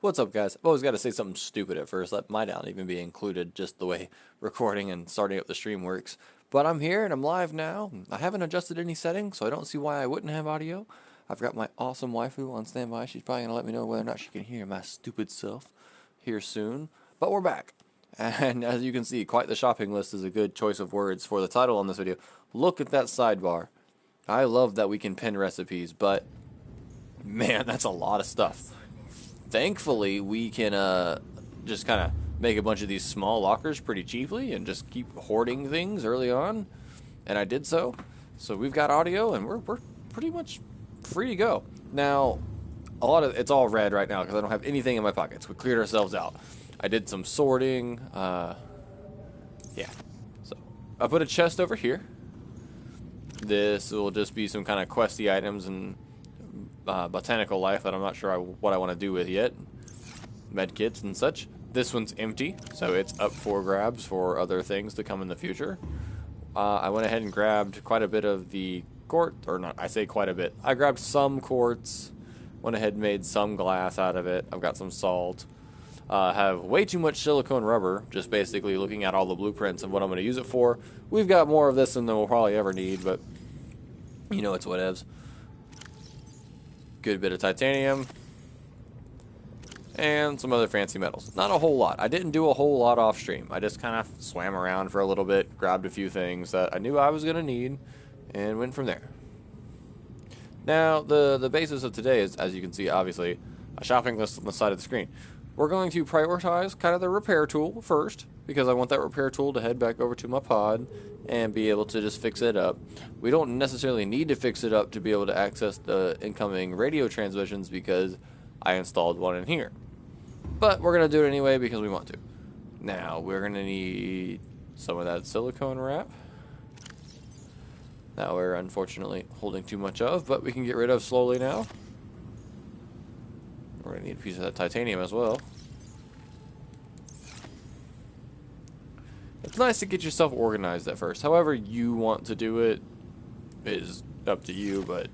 What's up, guys? I've always got to say something stupid at first. That might not even be included, just the way recording and starting up the stream works. But I'm here and I'm live now. I haven't adjusted any settings, so I don't see why I wouldn't have audio. I've got my awesome waifu on standby. She's probably going to let me know whether or not she can hear my stupid self here soon. But we're back. And as you can see, quite the shopping list is a good choice of words for the title on this video. Look at that sidebar. I love that we can pin recipes, but man, that's a lot of stuff. Thankfully, we can just kind of make a bunch of these small lockers pretty cheaply and just keep hoarding things early on. And I did so. So we've got audio, and we're pretty much free to go. Now, it's all red right now because I don't have anything in my pockets. We cleared ourselves out. I did some sorting. Yeah. So I put a chest over here. This will just be some kind of questy items and botanical life that I'm not sure what I want to do with yet. Medkits and such. This one's empty, so it's up for grabs for other things to come in the future. I went ahead and grabbed quite a bit of the quartz, or not, I say quite a bit. I grabbed some quartz, went ahead and made some glass out of it. I've got some salt. Have way too much silicone rubber, just basically looking at all the blueprints and what I'm going to use it for. We've got more of this than we'll probably ever need, but you know, it's whatevs. Good bit of titanium. And some other fancy metals. Not a whole lot. I didn't do a whole lot off stream. I just kind of swam around for a little bit, grabbed a few things that I knew I was going to need, and went from there. Now, the basis of today is, as you can see, obviously, a shopping list on the side of the screen. We're going to prioritize kind of the repair tool first, because I want that repair tool to head back over to my pod and be able to just fix it up. We don't necessarily need to fix it up to be able to access the incoming radio transmissions because I installed one in here. But we're going to do it anyway because we want to. Now, we're going to need some of that silicone wrap. That we're unfortunately holding too much of, but we can get rid of slowly now. We're going to need a piece of that titanium as well. It's nice to get yourself organized at first. However you want to do it is up to you, but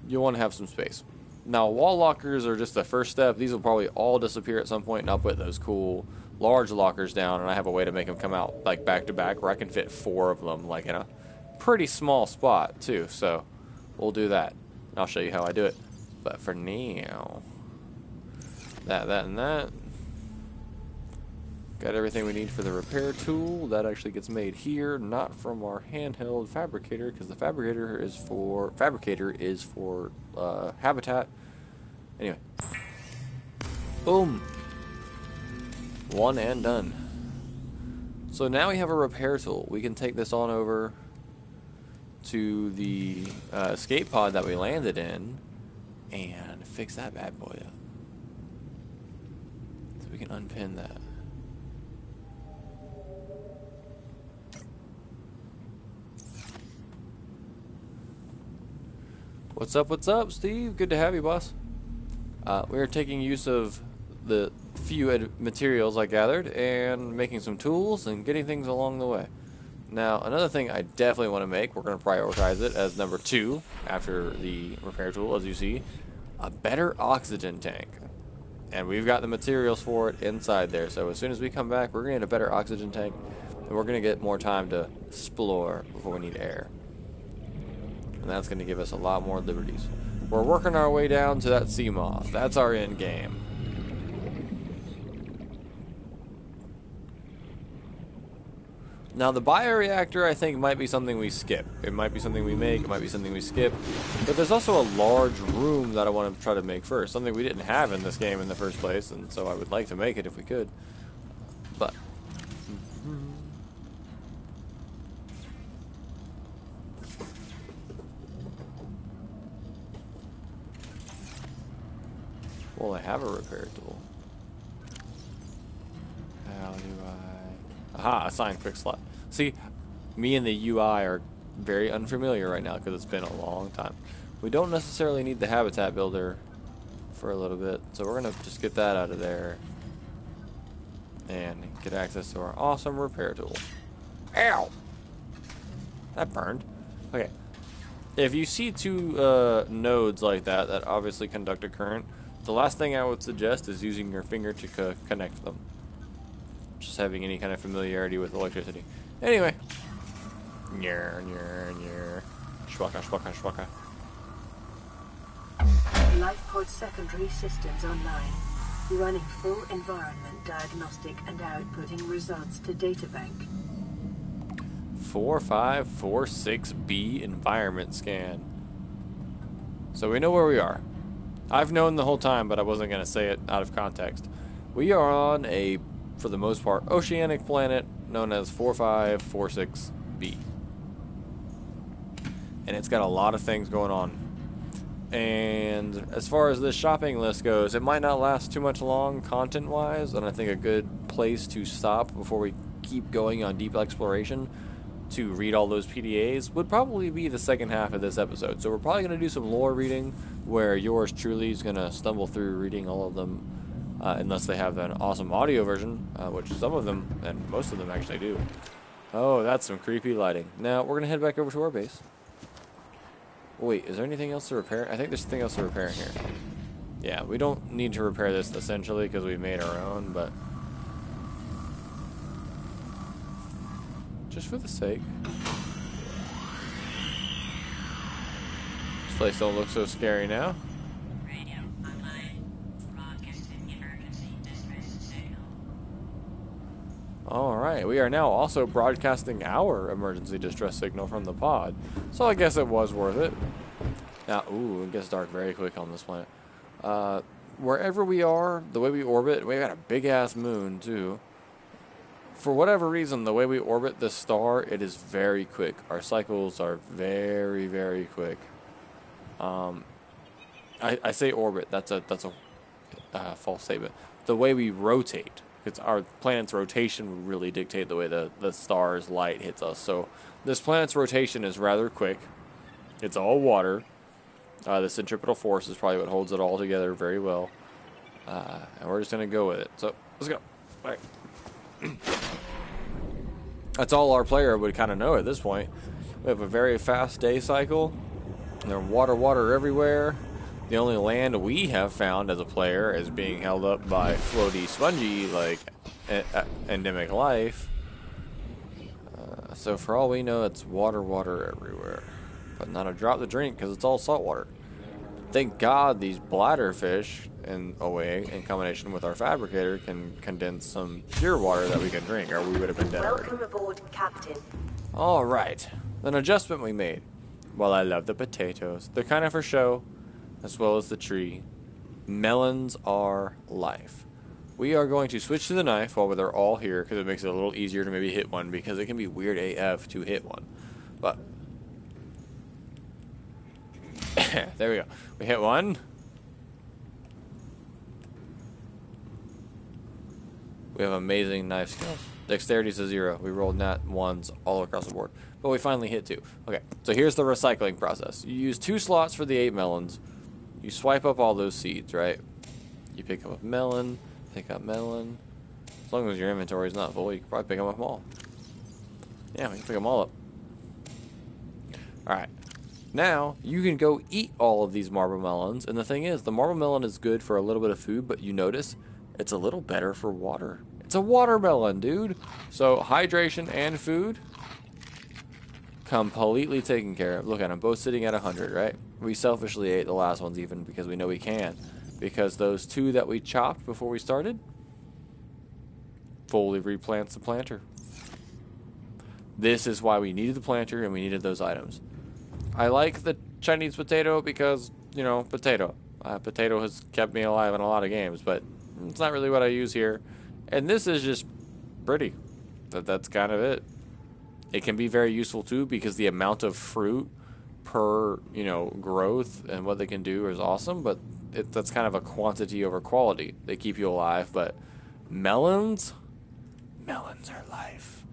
you want to have some space. Now, wall lockers are just the first step. These will probably all disappear at some point, and I'll put those cool large lockers down, and I have a way to make them come out like back to back where I can fit 4 of them like in a pretty small spot too. So we'll do that. I'll show you how I do it. But for now, that, and that. Got everything we need for the repair tool. That actually gets made here, not from our handheld fabricator, because the fabricator is for habitat. Anyway, boom, one and done. So now we have a repair tool. We can take this on over to the escape pod that we landed in and fix that bad boy up. So we can unpin that. What's up, Steve? Good to have you, boss. We're taking use of the few materials I gathered and making some tools and getting things along the way. Now, another thing I definitely want to make, we're going to prioritize it as number 2 after the repair tool, as you see, a better oxygen tank. And we've got the materials for it inside there. So as soon as we come back, we're going to get a better oxygen tank, and we're going to get more time to explore before we need air. And that's going to give us a lot more liberties. We're working our way down to that sea moth. That's our end game. Now, the bioreactor, I think, might be something we skip. It might be something we make. It might be something we skip. But there's also a large room that I want to try to make first. Something we didn't have in this game in the first place. And so I would like to make it if we could. But well, I have a repair tool. How do I... Aha, assign quick slot. See, me and the UI are very unfamiliar right now because it's been a long time. We don't necessarily need the habitat builder for a little bit, so we're going to just get that out of there and get access to our awesome repair tool. Ow! That burned. Okay. If you see 2 nodes like that obviously conduct a current, the last thing I would suggest is using your finger to connect them. Just having any kind of familiarity with electricity. Anyway. Shwaka, shwaka, shwaka. LifePod secondary systems online. Running full environment diagnostic and outputting results to databank. 4546B environment scan. So we know where we are. I've known the whole time, but I wasn't going to say it out of context. We are on a, for the most part, oceanic planet known as 4546B. And it's got a lot of things going on. And as far as this shopping list goes, it might not last too much long content-wise, and I think a good place to stop before we keep going on deep exploration to read all those PDAs would probably be the second half of this episode. So we're probably going to do some lore reading, where yours truly is going to stumble through reading all of them, unless they have an awesome audio version, which some of them, and most of them actually do. Oh, that's some creepy lighting. Now, we're going to head back over to our base. Wait, is there anything else to repair? I think there's something else to repair in here. Yeah, we don't need to repair this essentially because we made our own, but just for the sake. This place don't look so scary now. Radio online. Broadcasting emergency distress signal. Alright, we are now also broadcasting our emergency distress signal from the pod. So I guess it was worth it. Now, ooh, it gets dark very quick on this planet. Wherever we are, the way we orbit, we got a big-ass moon, too. For whatever reason, the way we orbit this star, it is very quick. Our cycles are very, very quick. I say orbit, that's a false statement. The way we rotate. It's our planet's rotation would really dictate the way the star's light hits us. So this planet's rotation is rather quick. It's all water. The centripetal force is probably what holds it all together very well. And we're just going to go with it. So let's go. All right. That's all our player would kind of know at this point. We have a very fast day cycle. There's water everywhere. The only land we have found as a player is being held up by floaty, spongy, like, endemic life. So for all we know, it's water everywhere. But not a drop to drink because it's all salt water. Thank God these bladder fish, in a way, in combination with our fabricator, can condense some pure water that we can drink, or we would have been dead already. Welcome aboard, Captain. All right, an adjustment we made. Well, I love the potatoes. They're kind of for show, as well as the tree. Melons are life. We are going to switch to the knife while they're all here, because it makes it a little easier to maybe hit one, because it can be weird AF to hit one. But there we go. We hit one. We have amazing knife skills. Dexterity's a 0. We rolled nat 1s all across the board. But we finally hit 2. Okay, so here's the recycling process. You use 2 slots for the 8 melons. You swipe up all those seeds, right? You pick up a melon, pick up melon. As long as your inventory is not full, you can probably pick them up all. Yeah, we can pick them all up. Alright. Now, you can go eat all of these marble melons. And the thing is, the marble melon is good for a little bit of food, but you notice it's a little better for water. It's a watermelon, dude. So, hydration and food, completely taken care of. Look at them, both sitting at 100, right? We selfishly ate the last ones even because we know we can. Because those 2 that we chopped before we started fully replants the planter. This is why we needed the planter and we needed those items. I like the Chinese potato because, you know, potato. Potato has kept me alive in a lot of games, but it's not really what I use here. And this is just pretty. That's kind of it. It can be very useful too because the amount of fruit per, you know, growth and what they can do is awesome, but that's kind of a quantity over quality. They keep you alive, but melons are life.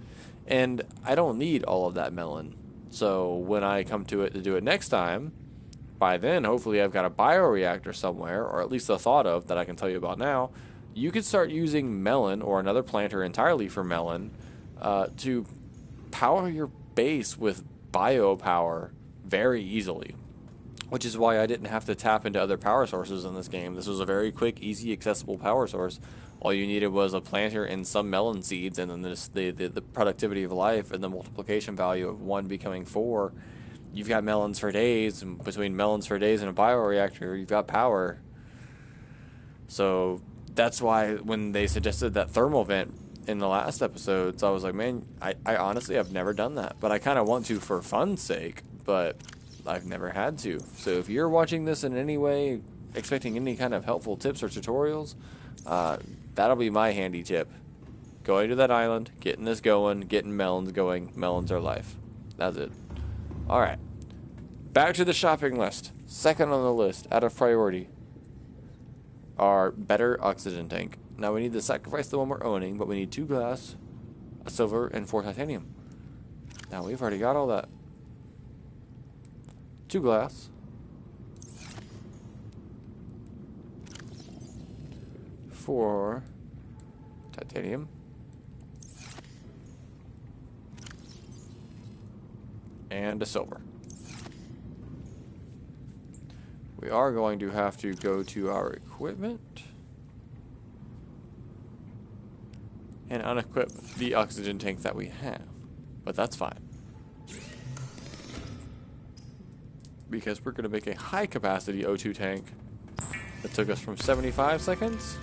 And I don't need all of that melon. So when I come to it to do it next time, by then hopefully I've got a bioreactor somewhere, or at least the thought of that I can tell you about now. You could start using melon or another planter entirely for melon to power your base with biopower very easily. which is why I didn't have to tap into other power sources in this game. This was a very quick, easy, accessible power source. All you needed was a planter and some melon seeds, and then the productivity of life and the multiplication value of 1 becoming 4. You've got melons for days, and between melons for days and a bioreactor, you've got power. So that's why when they suggested that thermal vent in the last episodes, I was like, man, I honestly have never done that. But I kind of want to for fun's sake, but I've never had to. So if you're watching this in any way, expecting any kind of helpful tips or tutorials, that'll be my handy tip. Going to that island, getting this going, getting melons going. Melons are life. That's it. Alright. Back to the shopping list. Second on the list, out of priority, our better oxygen tank. Now we need to sacrifice the one we're owning, but we need 2 glass, a silver, and 4 titanium. Now we've already got all that. 2 glass, 4 titanium, and a silver. We are going to have to go to our equipment and unequip the oxygen tank that we have, but that's fine, because we're going to make a high capacity O2 tank that took us from 75 seconds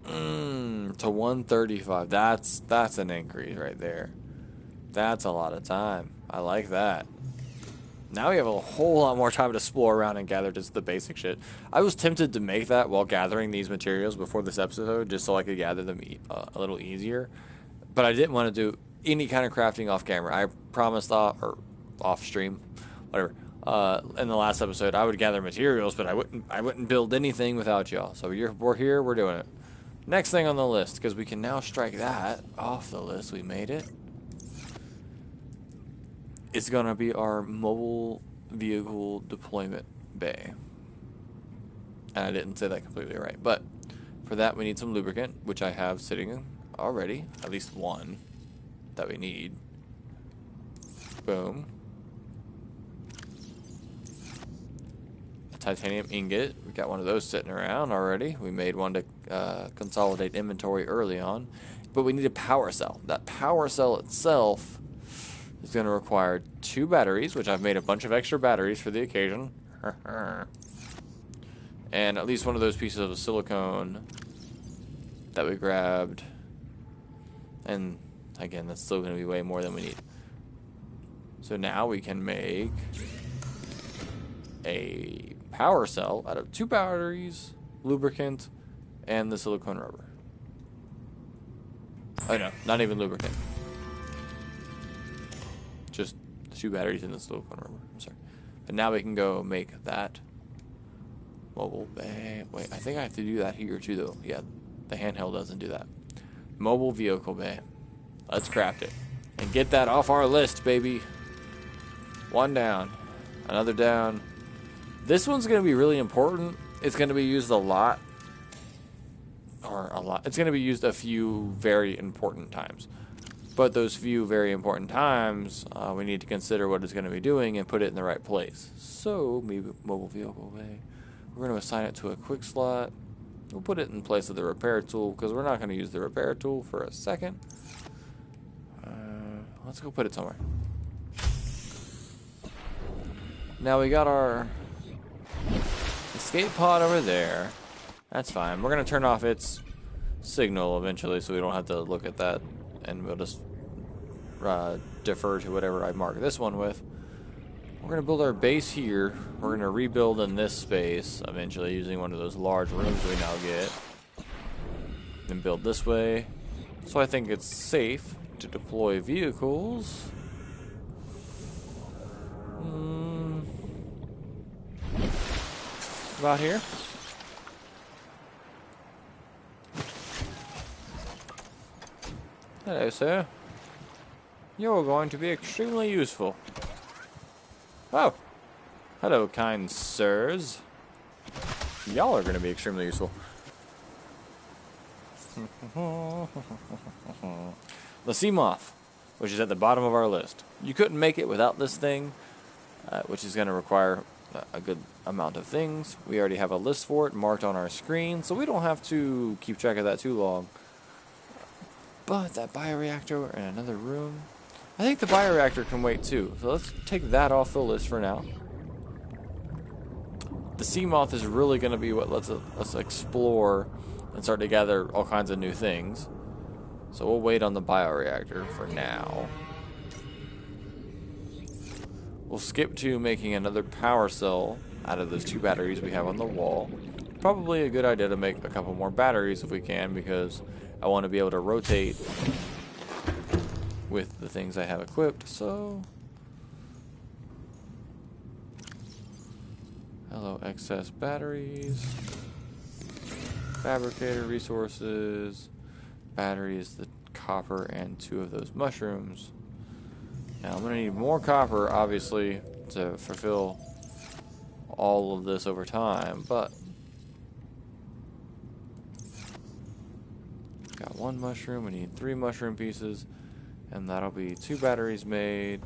to 135. That's an increase right there. That's a lot of time. I like that. Now we have a whole lot more time to explore around and gather just the basic shit. I was tempted to make that while gathering these materials before this episode, just so I could gather them a little easier. But I didn't want to do any kind of crafting off camera. I promised off stream, whatever. In the last episode, I would gather materials, but I wouldn't build anything without y'all. So we're here. We're doing it. Next thing on the list, because we can now strike that off the list. We made it. It's going to be our mobile vehicle deployment bay. And I didn't say that completely right. But for that, we need some lubricant, which I have sitting already. At least one that we need. Boom. A titanium ingot. We got one of those sitting around already. We made one to consolidate inventory early on. But we need a power cell. That power cell itself is going to require 2 batteries, which I've made a bunch of extra batteries for the occasion. And at least one of those pieces of silicone that we grabbed. And again, that's still going to be way more than we need. So now we can make a power cell out of 2 batteries, lubricant, and the silicone rubber. Oh no, not even lubricant. Just 2 batteries in the silicone rubber. I'm sorry. And now we can go make that mobile bay. Wait, I think I have to do that here too, though. Yeah, the handheld doesn't do that. Mobile vehicle bay. Let's craft it. And get that off our list, baby. 1 down. Another down. This one's going to be really important. It's going to be used a lot. It's going to be used a few very important times. But those few very important times, we need to consider what it's going to be doing and put it in the right place. So, maybe mobile vehicle bay. We're going to assign it to a quick slot. We'll put it in place of the repair tool, because we're not going to use the repair tool for a second. Let's go put it somewhere. Now we got our escape pod over there. That's fine. We're going to turn off its signal eventually, so we don't have to look at that. And we'll just defer to whatever I mark this one with. We're going to build our base here. We're going to rebuild in this space eventually using one of those large rooms we now get. Then build this way. So I think it's safe to deploy vehicles. About here. Hello, sir. You're going to be extremely useful. Oh. Hello, kind sirs. Y'all are going to be extremely useful. The sea moth. which is at the bottom of our list. You couldn't make it without this thing, which is going to require a good amount of things. We already have a list for it marked on our screen, so we don't have to keep track of that too long. But that bioreactor in another room, I think the bioreactor can wait too, so let's take that off the list for now. The sea moth is really going to be what lets us explore and start to gather all kinds of new things. So we'll wait on the bioreactor for now. We'll skip to making another power cell out of those 2 batteries we have on the wall. Probably a good idea to make a couple more batteries if we can, because I want to be able to rotate with the things I have equipped. So, hello, excess batteries, fabricator resources, batteries, the copper, and 2 of those mushrooms. Now I'm going to need more copper, obviously, to fulfill all of this over time, but got 1 mushroom, we need 3 mushroom pieces, and that'll be 2 batteries made.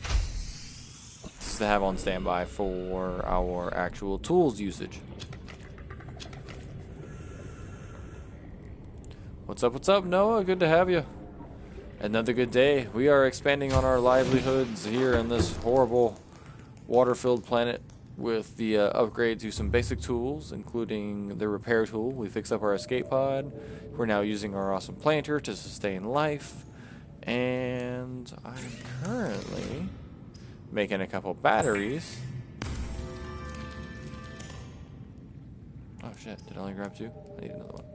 This is to have on standby for our actual tools usage. What's up, Noah? Good to have you. Another good day. We are expanding on our livelihoods here in this horrible water-filled planet with the upgrade to some basic tools, including the repair tool. We fixed up our escape pod. We're now using our awesome planter to sustain life. And I'm currently making a couple batteries. Oh shit, did I only grab 2? I need another one.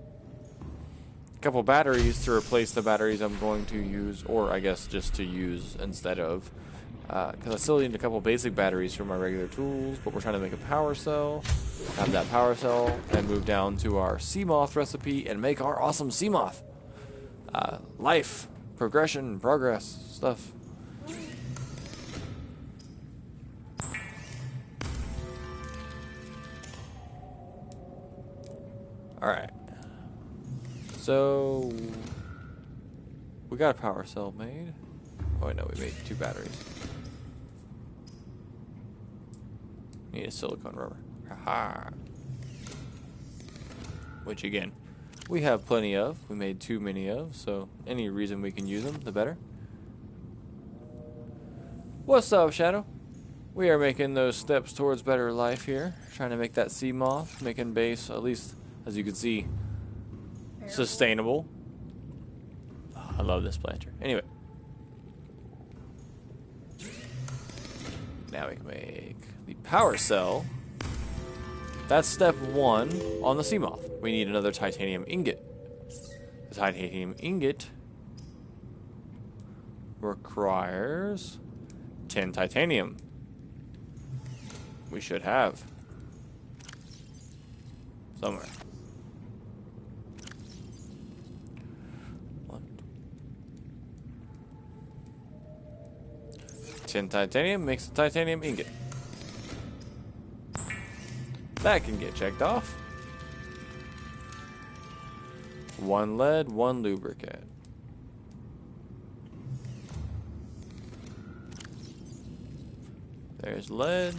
A couple batteries to replace the batteries I'm going to use, or I guess just to use instead of, because I still need a couple basic batteries for my regular tools, but we're trying to make a power cell, have that power cell, and move down to our sea moth recipe and make our awesome sea moth. Life, progression, progress, stuff. Alright. So, we got a power cell made. Oh, wait, no, we made 2 batteries. Need a silicone rubber. Haha. Which, again, we have plenty of. We made too many of, so any reason we can use them, the better. What's up, Shadow? We are making those steps towards better life here. Trying to make that sea moth, making base, at least, as you can see, sustainable. Oh, I love this planter. Anyway. Now we can make the power cell. That's step 1 on the sea moth. We need another titanium ingot. The titanium ingot requires 10 titanium. We should have somewhere. 10 titanium makes a titanium ingot. That can get checked off. 1 lead, 1 lubricant. There's lead.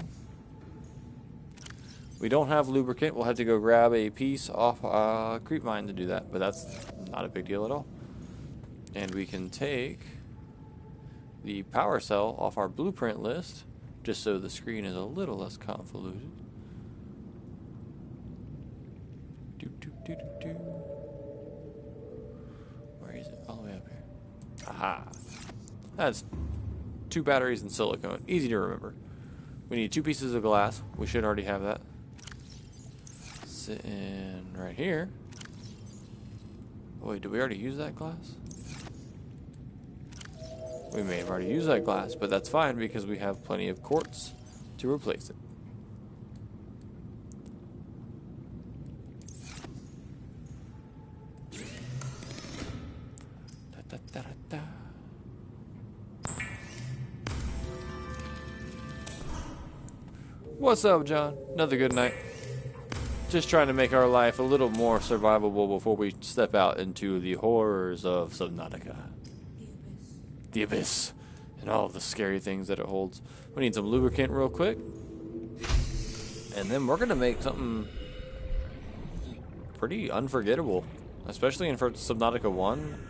We don't have lubricant. We'll have to go grab a piece off creep mine to do that, but that's not a big deal at all. And we can take the power cell off our blueprint list, just so the screen is a little less convoluted. Where is it? All the way up here. Aha. That's 2 batteries and silicone. Easy to remember. We need 2 pieces of glass. We should already have that. Sitting right here. Oh, wait, did we already use that glass? We may have already used that glass, but that's fine because we have plenty of quartz to replace it. Da, da, da, da, da. What's up, John? Another good night. Just trying to make our life a little more survivable before we step out into the horrors of Subnautica. the abyss and all of the scary things that it holds. We need some lubricant real quick. And then we're going to make something pretty unforgettable. Especially in Subnautica 1.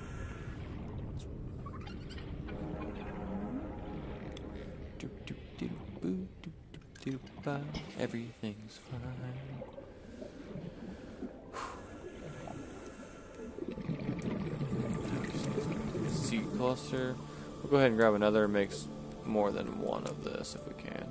Everything's fine. Seed cluster. We'll go ahead and grab another. Makes more than one of this if we can.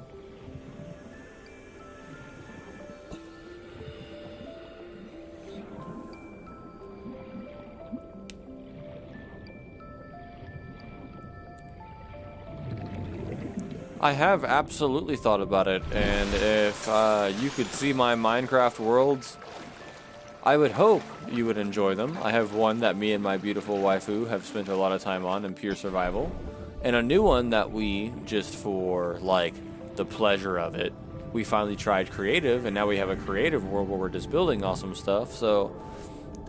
I have absolutely thought about it, and if you could see my Minecraft worlds, I would hope you would enjoy them. I have one that me and my beautiful waifu have spent a lot of time on in pure survival, and a new one that we, just for like the pleasure of it, we finally tried creative, and now we have a creative world where we're just building awesome stuff. So,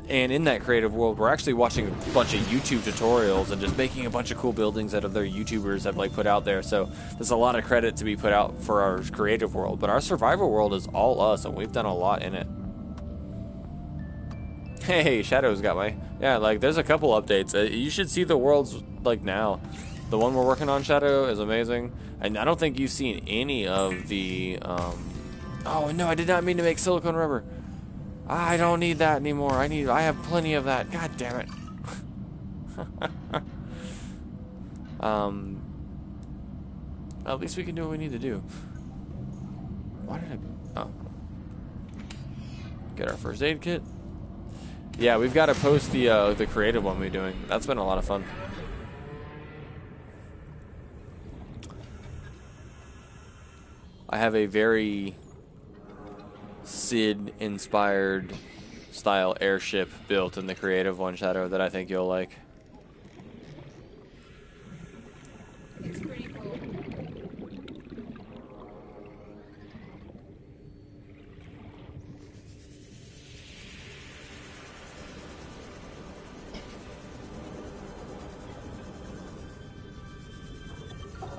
and in that creative world, we're actually watching a bunch of YouTube tutorials and just making a bunch of cool buildings that other YouTubers have like put out there. So there's a lot of credit to be put out for our creative world, but our survival world is all us, and we've done a lot in it. Hey, Shadow's got my... Yeah, like, there's a couple updates. You should see the worlds, like, now. The one we're working on, Shadow, is amazing. And I don't think you've seen any of the, Oh, no, I did not mean to make silicone rubber. I don't need that anymore. I have plenty of that. God damn it. At least we can do what we need to do. Why did I... Oh. Get our first aid kit. Yeah, we've got to post the creative one we're doing. That's been a lot of fun. I have a very Sid-inspired style airship built in the creative one, Shadow, that I think you'll like. It's pretty cool.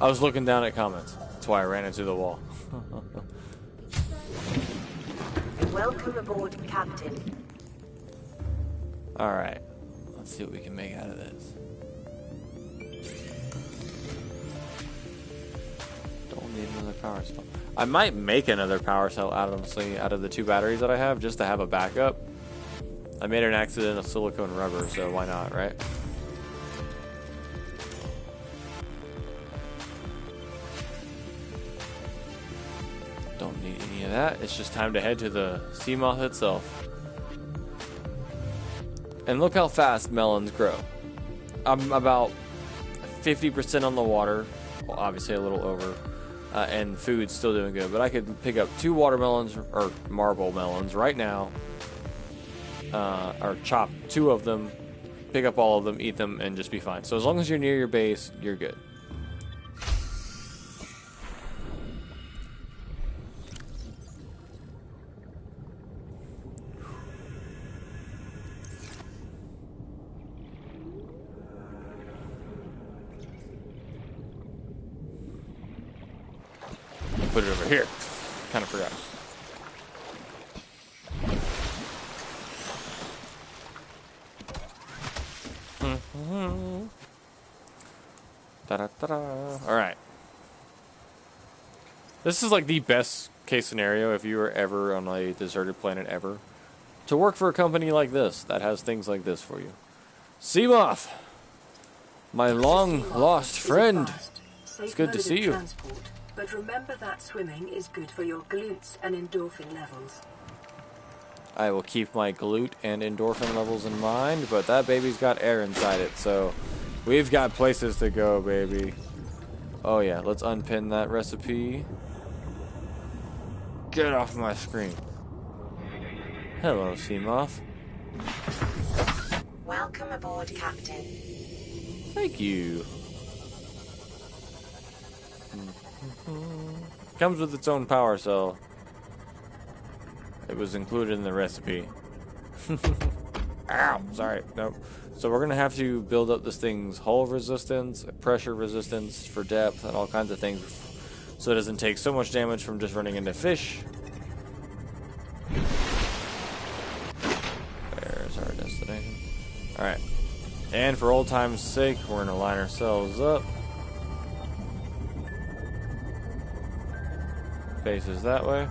I was looking down at comments. That's why I ran into the wall. Welcome aboard, Captain. Alright. Let's see what we can make out of this. Don't need another power cell. I might make another power cell out of the 2 batteries that I have just to have a backup. I made an accident of silicone rubber, so why not, right? Don't need any of that. It's just time to head to the sea moth itself. And look how fast melons grow. I'm about 50% on the water. Well, obviously a little over. And food's still doing good. But I could pick up 2 watermelons, or marble melons, right now. Or chop 2 of them, pick up all of them, eat them, and just be fine. So as long as you're near your base, you're good. Put it over here. Kind of forgot. All right. This is like the best case scenario if you were ever on a deserted planet ever. To work for a company like this that has things like this for you. Seamoth! My long lost friend. It's good to see you. But remember that swimming is good for your glutes and endorphin levels. I will keep my glute and endorphin levels in mind, but that baby's got air inside it, so we've got places to go, baby. Oh yeah, let's unpin that recipe. Get off my screen. Hello, Seamoth. Welcome aboard, Captain. Thank you. Comes with its own power cell. It was included in the recipe. Ow! Sorry, nope. So we're gonna have to build up this thing's hull resistance, pressure resistance for depth, and all kinds of things, so it doesn't take so much damage from just running into fish. There's our destination. Alright. And for old time's sake, we're gonna line ourselves up. Faces that way.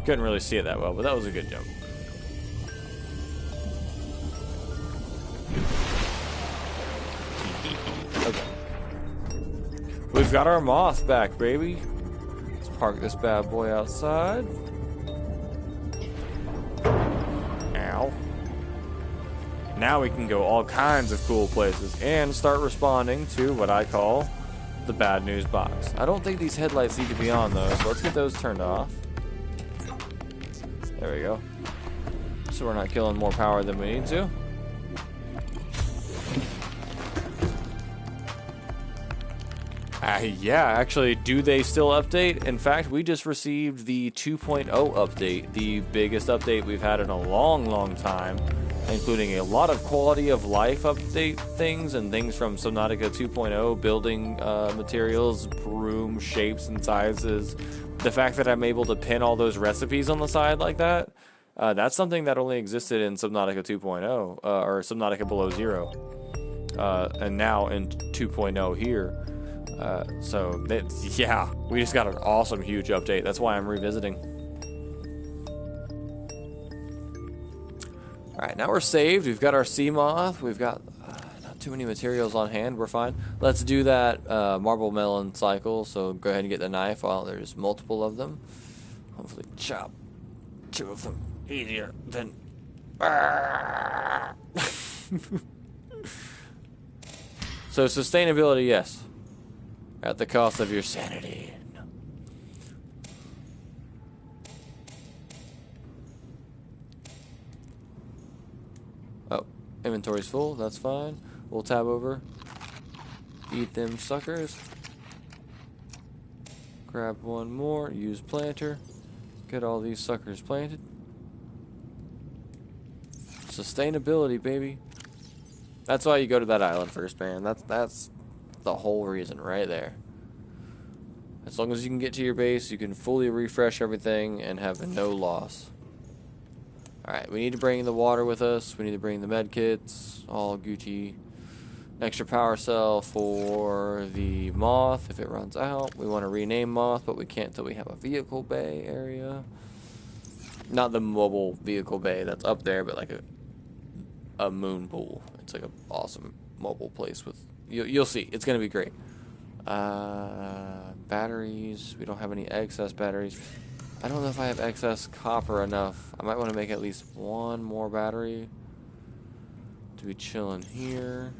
Couldn't really see it that well, but that was a good jump. Okay. We've got our moth back, baby. Let's park this bad boy outside. Ow. Now we can go all kinds of cool places and start responding to what I call the bad news box. I don't think these headlights need to be on though, so let's get those turned off. There we go. So we're not killing more power than we need to. Yeah, actually, do they still update? In fact, we just received the 2.0 update, the biggest update we've had in a long, long time, including a lot of quality of life update things and things from Subnautica 2.0, building materials, room shapes and sizes. The fact that I'm able to pin all those recipes on the side like that, that's something that only existed in Subnautica 2.0, or Subnautica Below Zero, and now in 2.0 here. So, yeah, we just got an awesome, huge update. That's why I'm revisiting. Alright, now we're saved. We've got our sea moth. We've got not too many materials on hand. We're fine. Let's do that marble melon cycle. So go ahead and get the knife while there's multiple of them. Hopefully chop 2 of them easier than... So sustainability, yes. At the cost of your sanity. Oh, inventory's full. That's fine. We'll tab over. Eat them suckers. Grab one more. Use planter. Get all these suckers planted. Sustainability, baby. That's why you go to that island first, man. That's the whole reason right there. As long as you can get to your base, you can fully refresh everything and have no loss. Alright, we need to bring the water with us. We need to bring the med kits. All Gucci. Extra power cell for the moth if it runs out. We want to rename moth, but we can't until we have a vehicle bay area. Not the mobile vehicle bay that's up there, but like a moon pool. It's like an awesome mobile place with... You'll see. It's going to be great. Batteries. We don't have any excess batteries. I don't know if I have excess copper enough. I might want to make at least 1 more battery to be chilling here.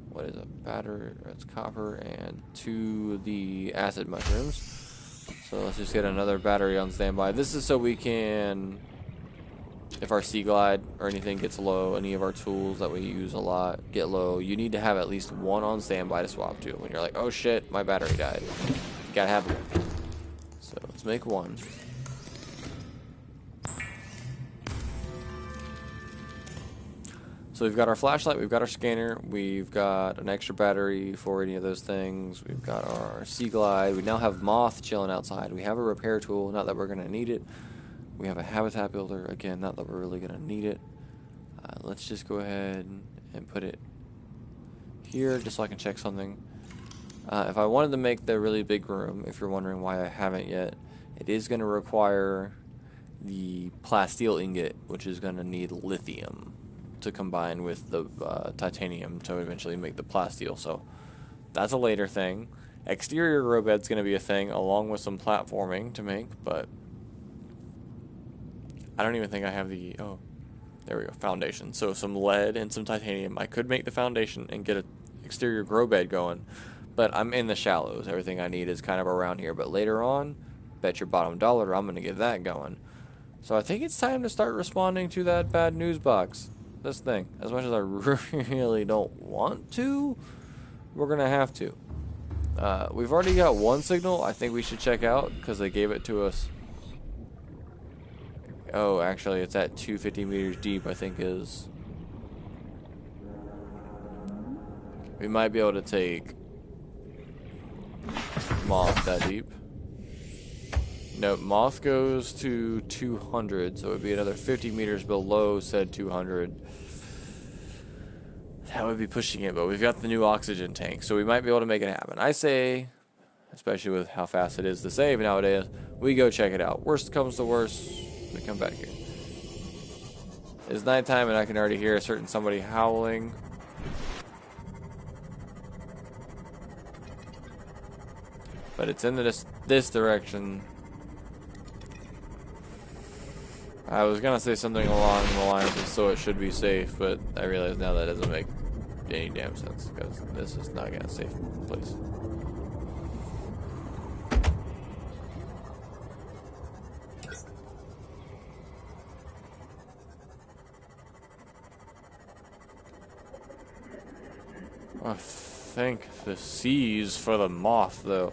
What is a battery? That's copper and 2 of the acid mushrooms. So let's just get another battery on standby. This is so we can... If our sea glide or anything gets low, any of our tools that we use a lot get low, you need to have at least 1 on standby to swap to. When you're like, oh shit, my battery died. You gotta have one. So let's make 1. So we've got our flashlight, we've got our scanner, we've got an extra battery for any of those things, we've got our sea glide, we now have moth chilling outside, we have a repair tool, not that we're gonna need it. We have a habitat builder, again, not that we're really going to need it. Let's just go ahead and put it here just so I can check something. If I wanted to make the really big room, if you're wondering why I haven't yet, it is going to require the plasteel ingot, which is going to need lithium to combine with the titanium to eventually make the plasteel. So that's a later thing. Exterior grow bed's going to be a thing along with some platforming to make, but... I don't even think I have the, oh, there we go, foundation. So some lead and some titanium. I could make the foundation and get an exterior grow bed going, but I'm in the shallows. Everything I need is kind of around here. But later on, bet your bottom dollar I'm going to get that going. So I think it's time to start responding to that bad news box. This thing. As much as I really don't want to, we're going to have to. We've already got one signal I think we should check out because they gave it to us. Oh, actually, it's at 250 meters deep, I think is. We might be able to take Moth that deep. No, Moth goes to 200, so it would be another 50 meters below said 200. That would be pushing it, but we've got the new oxygen tank, so we might be able to make it happen. I say, especially with how fast it is to save nowadays, we go check it out. Worst comes to worst, we come back here. It's nighttime and I can already hear a certain somebody howling. But it's in this direction. I was gonna say something along the lines of so it should be safe, but I realize now that doesn't make any damn sense because this is not a safe place. I think the C's for the Moth, though.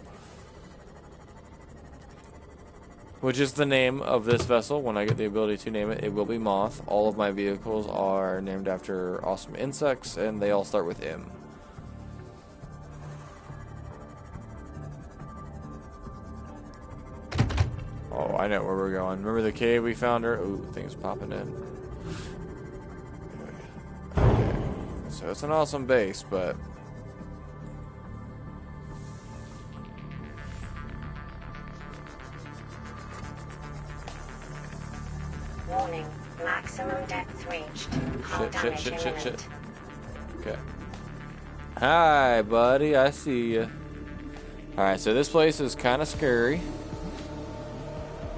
Which is the name of this vessel. When I get the ability to name it, it will be Moth. All of my vehicles are named after awesome insects, and they all start with M. Oh, I know where we're going. Remember the cave we found her? Ooh, things popping in. Okay. So it's an awesome base, but... Warning, maximum depth reached. Hull damage imminent. Okay. Hi, buddy. I see you. Alright, so this place is kind of scary.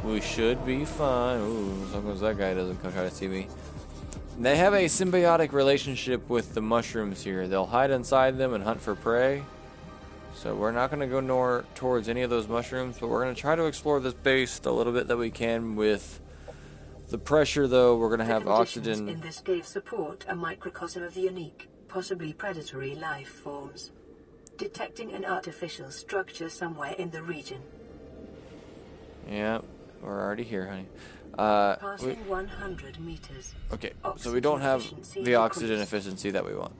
We should be fine. Ooh, as long as that guy doesn't come try to see me. They have a symbiotic relationship with the mushrooms here. They'll hide inside them and hunt for prey. So we're not going to go towards any of those mushrooms, but we're going to try to explore this base a little bit that we can with the pressure, though. We're going to have oxygen. In this cave support a microcosm of unique, possibly predatory life forms. Detecting an artificial structure somewhere in the region. Yeah, we're already here, honey. Passing 100 meters. Okay, so we don't have the oxygen efficiency that we want.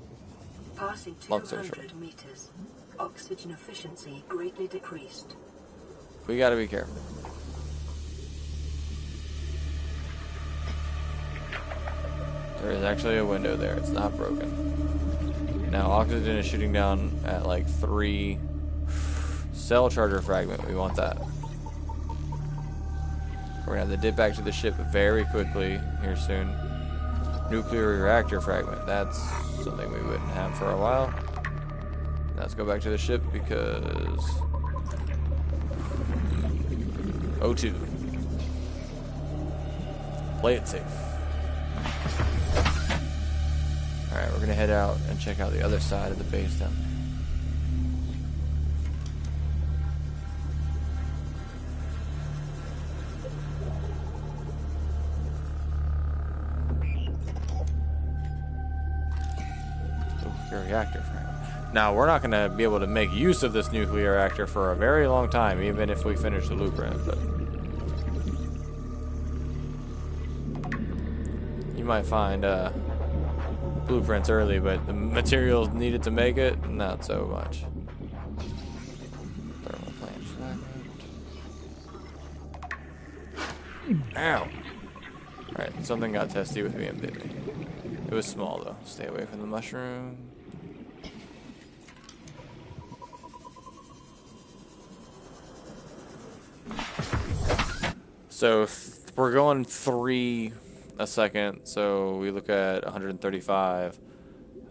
Passing 200 meters. Oxygen efficiency greatly decreased. We gotta be careful. There is actually a window there. It's not broken. Now, oxygen is shooting down at like 3 cell charger fragment. We want that. We're gonna have to dip back to the ship very quickly here soon. Nuclear reactor fragment. That's something we wouldn't have for a while. Let's go back to the ship because O2. Play it safe. Alright, we're gonna head out and check out the other side of the base down there. Reactor fragment. Now, we're not going to be able to make use of this nuclear reactor for a very long time, even if we finish the blueprint, but you might find blueprints early, but the materials needed to make it, not so much. Thermal plant fragment. Ow! Alright, something got testy with me and bit me. It was small, though. Stay away from the mushroom. So we're going 3 a second, so we look at 135.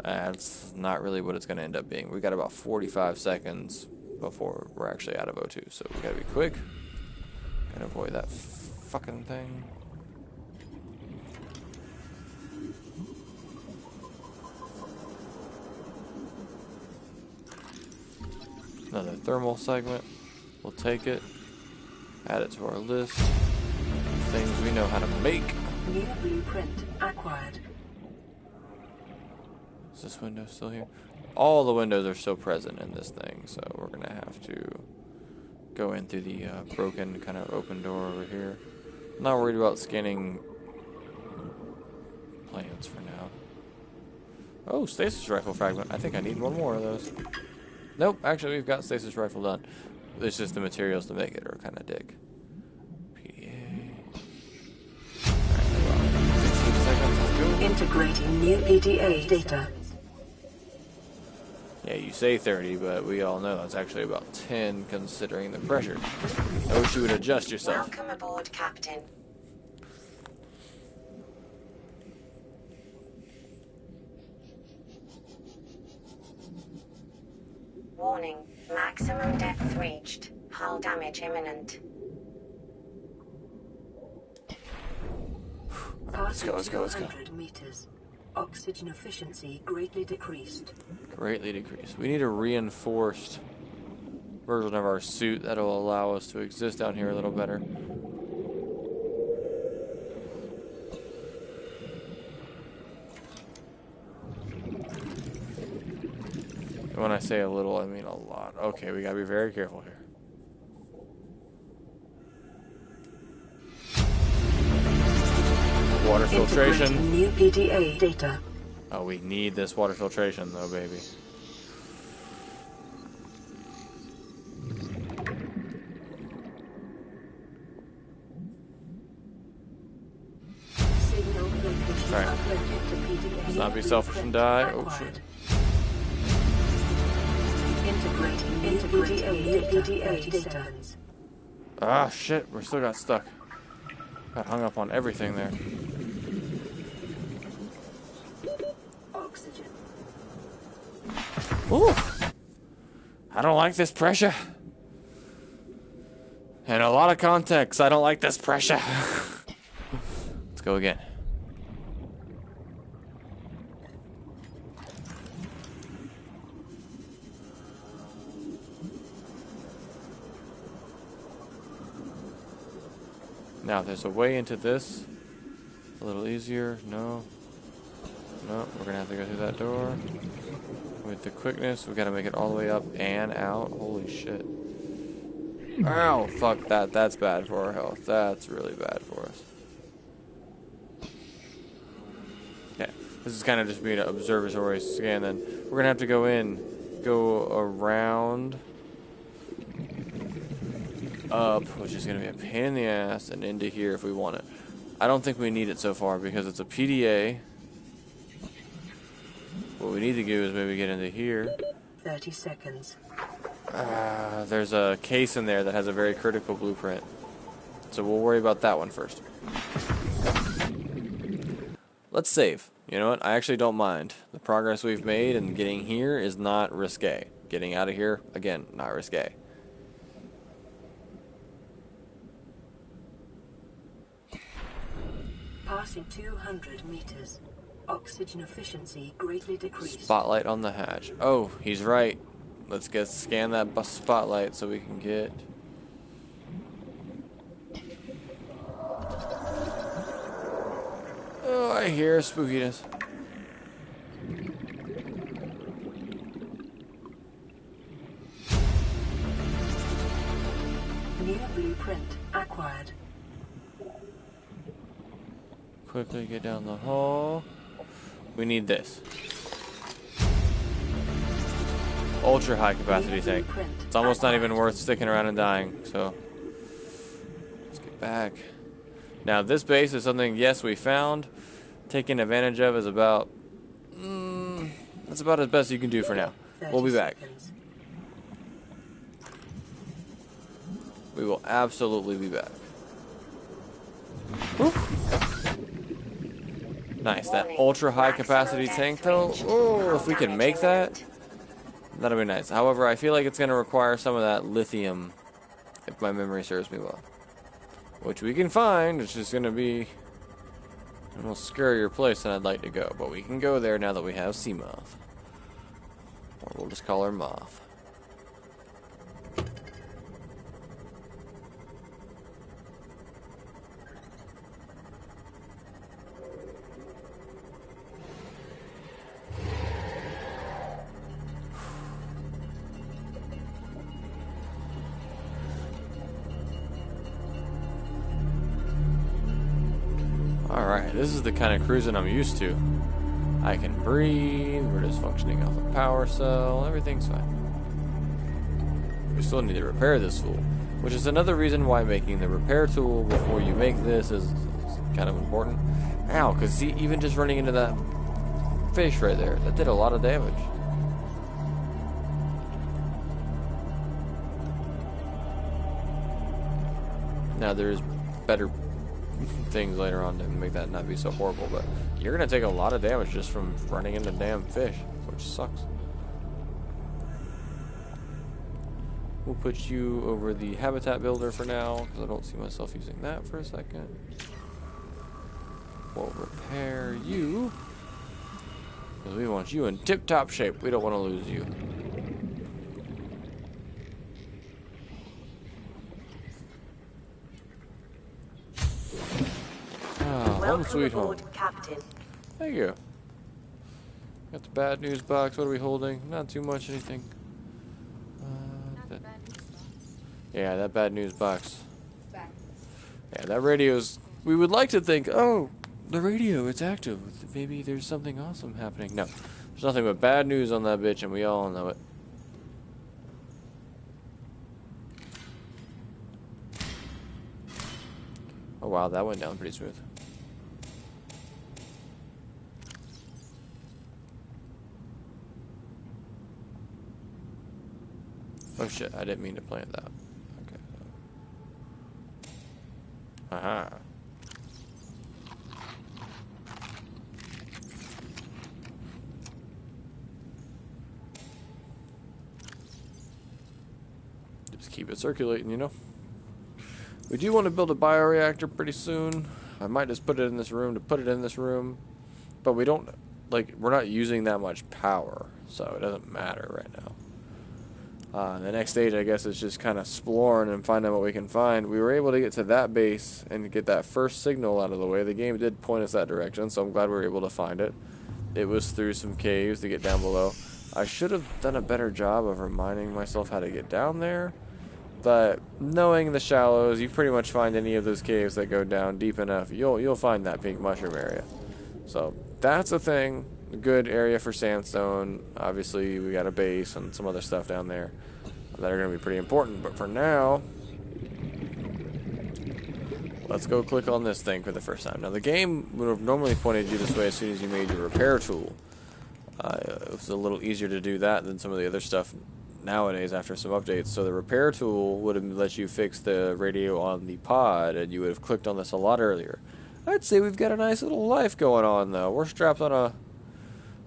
That's not really what it's going to end up being. We got about 45 seconds before we're actually out of O2, so we got to be quick. Gotta avoid that fucking thing. Another thermal segment. We'll take it. Add it to our list. Things we know how to make. New blueprint acquired. Is this window still here? all the windows are still present in this thing, so we're gonna have to go in through the broken kind of open door over here. I'm not worried about scanning plans for now. Oh, stasis rifle fragment. I think I need one more of those. Nope, actually we've got stasis rifle done. It's just the materials to make it are kind of dick. PDA. Alright, well, 16 seconds, let's go. Integrating new PDA data. Yeah, you say 30, but we all know it's actually about 10 considering the pressure. I wish you would adjust yourself. Welcome aboard, Captain. Warning, maximum depth reached. Hull damage imminent. Let's go, let's go, let's go. 200 meters. Oxygen efficiency greatly decreased. Greatly decreased. We need a reinforced version of our suit that'll allow us to exist down here a little better. And when I say a little, I mean a lot. Okay, we gotta be very careful here. Water filtration. Integrating new PDA data. Oh, we need this water filtration though, baby. Signal location Alright. uploaded to PDA. Let's not be selfish and die. Oh Acquired. shit. Integrating into PDA data. Ah shit, we're still got stuck. Got hung up on everything there. Oxygen. Ooh. I don't like this pressure. In a lot of contexts, I don't like this pressure. Let's go again. Now, there's a way into this. A little easier. No. No, we're gonna have to go through that door. With the quickness, we gotta make it all the way up and out. Holy shit. Ow! Fuck that. That's bad for our health. That's really bad for us. Yeah. This is kind of just being an observatory scan then. We're gonna have to go in, go around, up, which is gonna be a pain in the ass, and into here if we want it. I don't think we need it so far because it's a PDA. What we need to do is maybe get into here. 30 seconds. There's a case in there that has a very critical blueprint. So we'll worry about that one first. Let's save. You know what? I actually don't mind. The progress we've made and getting here is not risque. Getting out of here, again, not risque. Passing 200 meters. Oxygen efficiency greatly decreased. Spotlight on the hatch. Oh, he's right. Let's scan that spotlight so we can get. Oh, I hear spookiness. New blueprint acquired. Quickly get down the hall. We need this. Ultra high capacity tank. It's almost not even worth sticking around and dying, so let's get back. Now this base is something, yes, we found. Taking advantage of is about that's about as best you can do for now. We'll be back. We will absolutely be back. Whew. Nice, that ultra high capacity tank though. Oh, if we can make that, that'll be nice. However, I feel like it's going to require some of that lithium, if my memory serves me well. Which we can find, it's just going to be a little scarier place than I'd like to go. But we can go there now that we have Seamoth. Or we'll just call her Moth. Alright, this is the kind of cruising I'm used to. I can breathe, we're just functioning off a power cell, everything's fine. We still need to repair this tool, which is another reason why making the repair tool before you make this is kind of important. Ow, because see, even just running into that fish right there, that did a lot of damage. Now there's better things later on to make that not be so horrible, but you're gonna take a lot of damage just from running into damn fish, which sucks. We'll put you over the habitat builder for now, because I don't see myself using that for a second. We'll repair you, because we want you in tip-top shape. We don't want to lose you. Home sweet home. Captain. Thank you. Got the bad news box. What are we holding? Not too much anything. Yeah, that bad news box. Yeah, that radio's... We would like to think, oh, the radio, it's active. Maybe there's something awesome happening. No, there's nothing but bad news on that bitch, and we all know it. Oh, wow, that went down pretty smooth. Oh shit, I didn't mean to plant that. Okay. Aha. Just keep it circulating, you know? We do want to build a bioreactor pretty soon. I might just put it in this room to put it in this room. But we don't, like, we're not using that much power, so it doesn't matter right now. The next stage, I guess, is just kind of exploring and finding what we can find. We were able to get to that base and get that first signal out of the way. The game did point us that direction, so I'm glad we were able to find it. It was through some caves to get down below. I should have done a better job of reminding myself how to get down there. But knowing the shallows, you pretty much find any of those caves that go down deep enough, you'll find that pink mushroom area. So that's a thing. A good area for sandstone. Obviously, we got a base and some other stuff down there that are going to be pretty important. But for now, let's go click on this thing for the first time. Now, the game would have normally pointed you this way as soon as you made your repair tool. It was a little easier to do that than some of the other stuff nowadays after some updates. So the repair tool would have let you fix the radio on the pod, and you would have clicked on this a lot earlier. I'd say we've got a nice little life going on, though. We're strapped on a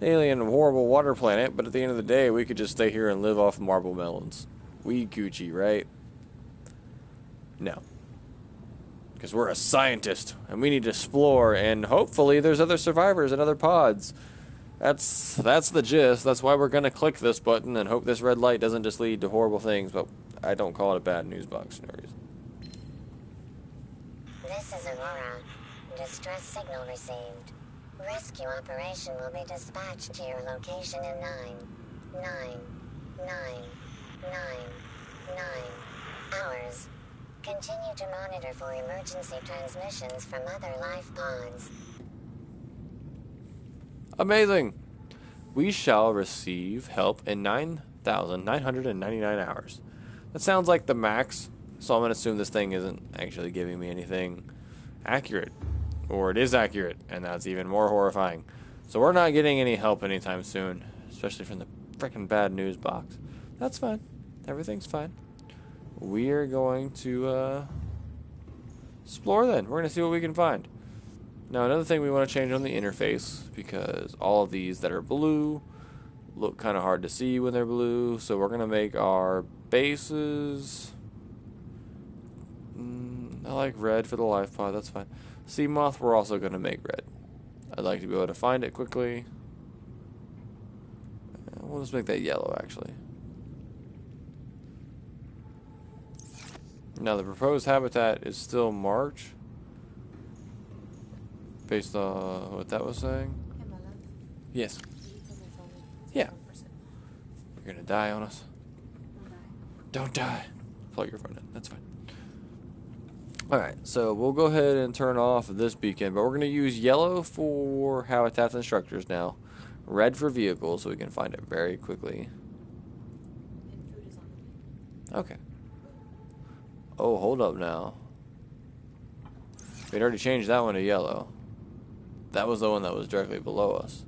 alien horrible water planet, but at the end of the day, we could just stay here and live off marble melons. We Gucci, right? No. Because we're a scientist, and we need to explore, and hopefully there's other survivors and other pods. That's the gist. That's why we're going to click this button and hope this red light doesn't just lead to horrible things, but I don't call it a bad news box for no reason. This is Aurora. Distress signal received. Rescue operation will be dispatched to your location in 9 hours. Continue to monitor for emergency transmissions from other life pods. Amazing! We shall receive help in 9,999 hours. That sounds like the max, so I'm going to assume this thing isn't actually giving me anything accurate. Or it is accurate, and that's even more horrifying. So we're not getting any help anytime soon, especially from the frickin' bad news box. That's fine. Everything's fine. We are going to explore then. We're going to see what we can find. Now, another thing we want to change on the interface, because all of these that are blue look kind of hard to see when they're blue, so we're going to make our bases... I like red for the life pod, that's fine. Sea moth, we're also going to make red. I'd like to be able to find it quickly. We'll just make that yellow, actually. Now, the proposed habitat is still March. Based on what that was saying? Hey, my love. Yes. Because it's only Yeah. 0%. You're going to die on us. Don't die. Don't die. Plug your phone in. That's fine. Alright, so we'll go ahead and turn off this beacon, but we're going to use yellow for habitats and structures now. Red for vehicles, so we can find it very quickly. And food is on the way. Okay. Oh, hold up now. We'd already changed that one to yellow. That was the one that was directly below us.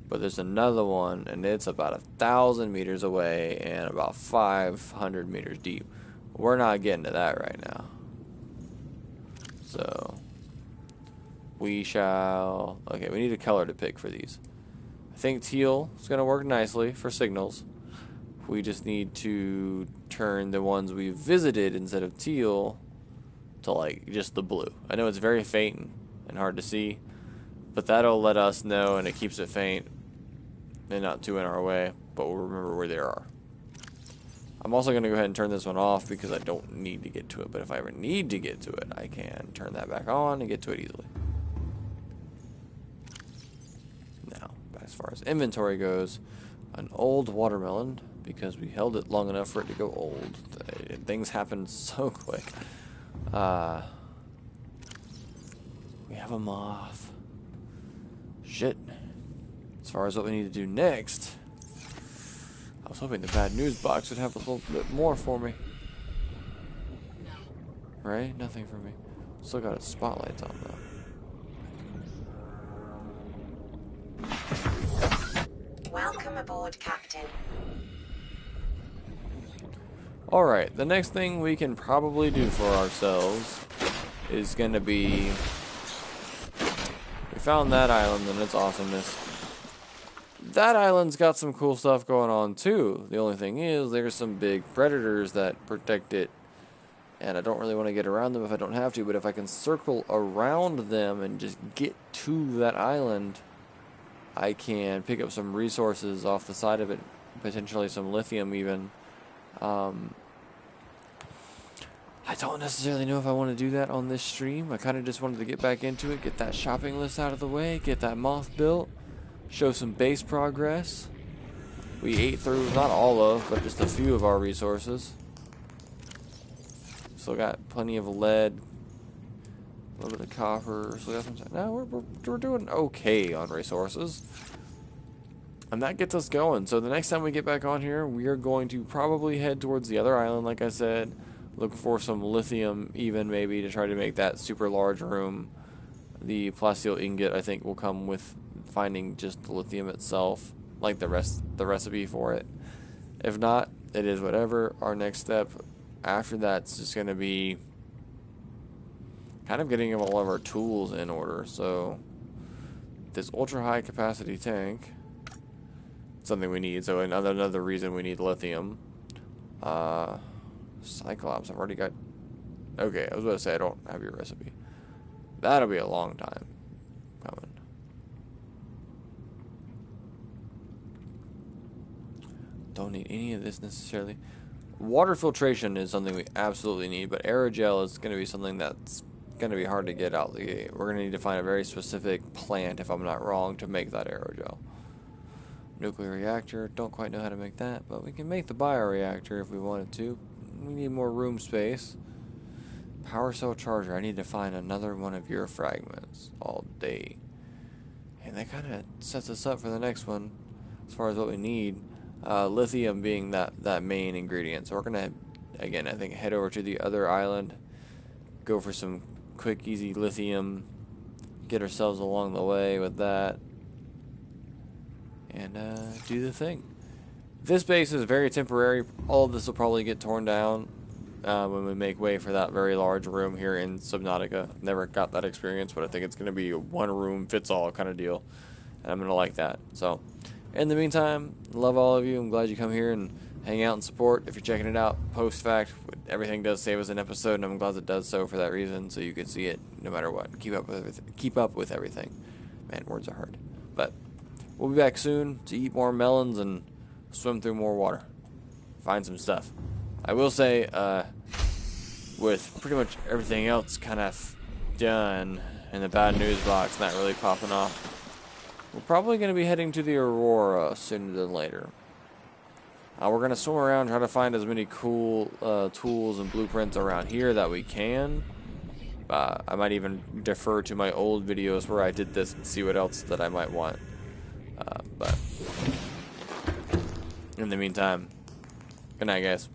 But there's another one, and it's about 1,000 meters away and about 500 meters deep. We're not getting to that right now. So, we shall... Okay, we need a color to pick for these. I think teal is going to work nicely for signals. We just need to turn the ones we visited instead of teal to, like, just the blue. I know it's very faint and hard to see, but that'll let us know, and it keeps it faint and not too in our way, but we'll remember where they are. I'm also going to go ahead and turn this one off because I don't need to get to it, but if I ever need to get to it, I can turn that back on and get to it easily. Now, as far as inventory goes, an old watermelon, because we held it long enough for it to go old. Things happen so quick. We have a moth. Shit. As far as what we need to do next, I was hoping the bad news box would have a little bit more for me. No. Right? Nothing for me. Still got its spotlights on though. Welcome aboard, Captain. Alright, the next thing we can probably do for ourselves is going to be... We found that island and its awesomeness. That island's got some cool stuff going on too. The only thing is, there's some big predators that protect it. And I don't really want to get around them if I don't have to, but if I can circle around them and just get to that island, I can pick up some resources off the side of it, potentially some lithium even. I don't necessarily know if I want to do that on this stream. I kind of just wanted to get back into it, get that shopping list out of the way, get that moth built, show some base progress. We ate through not all of, but just a few of our resources. Still got plenty of lead, a little bit of copper. Still got some. No, we're doing okay on resources, and that gets us going. So the next time we get back on here, we are going to probably head towards the other island, like I said. Look for some lithium, even maybe, to try to make that super large room. The plasteel ingot, I think, will come with finding just the lithium itself, like the recipe for it. If not, it is whatever. Our next step after that's just going to be kind of getting all of our tools in order. So this ultra high capacity tank, something we need. So another reason we need lithium. Cyclops, I've already got. Okay, I was about to say I don't have your recipe. That'll be a long time coming. Don't need any of this necessarily. Water filtration is something we absolutely need, but aerogel is going to be something that's going to be hard to get out the gate. We're going to need to find a very specific plant, if I'm not wrong, to make that aerogel. Nuclear reactor, don't quite know how to make that, but we can make the bioreactor if we wanted to. We need more room space. Power cell charger, I need to find another one of your fragments all day. And that kind of sets us up for the next one as far as what we need. Lithium being that main ingredient. So we're going to, again, I think head over to the other island, go for some quick, easy lithium, get ourselves along the way with that, and do the thing. This base is very temporary. All of this will probably get torn down when we make way for that very large room here in Subnautica. Never got that experience, but I think it's going to be a one room fits all kind of deal, and I'm going to like that. So in the meantime, love all of you. I'm glad you come here and hang out and support. If you're checking it out post fact, everything does save us an episode, and I'm glad it does so for that reason, so you can see it no matter what. Keep up with everything. Man, words are hard. But we'll be back soon to eat more melons and swim through more water, find some stuff. I will say, with pretty much everything else kind of done and the bad news box not really popping off, we're probably going to be heading to the Aurora sooner than later. We're going to swim around, try to find as many cool tools and blueprints around here that we can. I might even defer to my old videos where I did this and see what else that I might want. But in the meantime, good night, guys.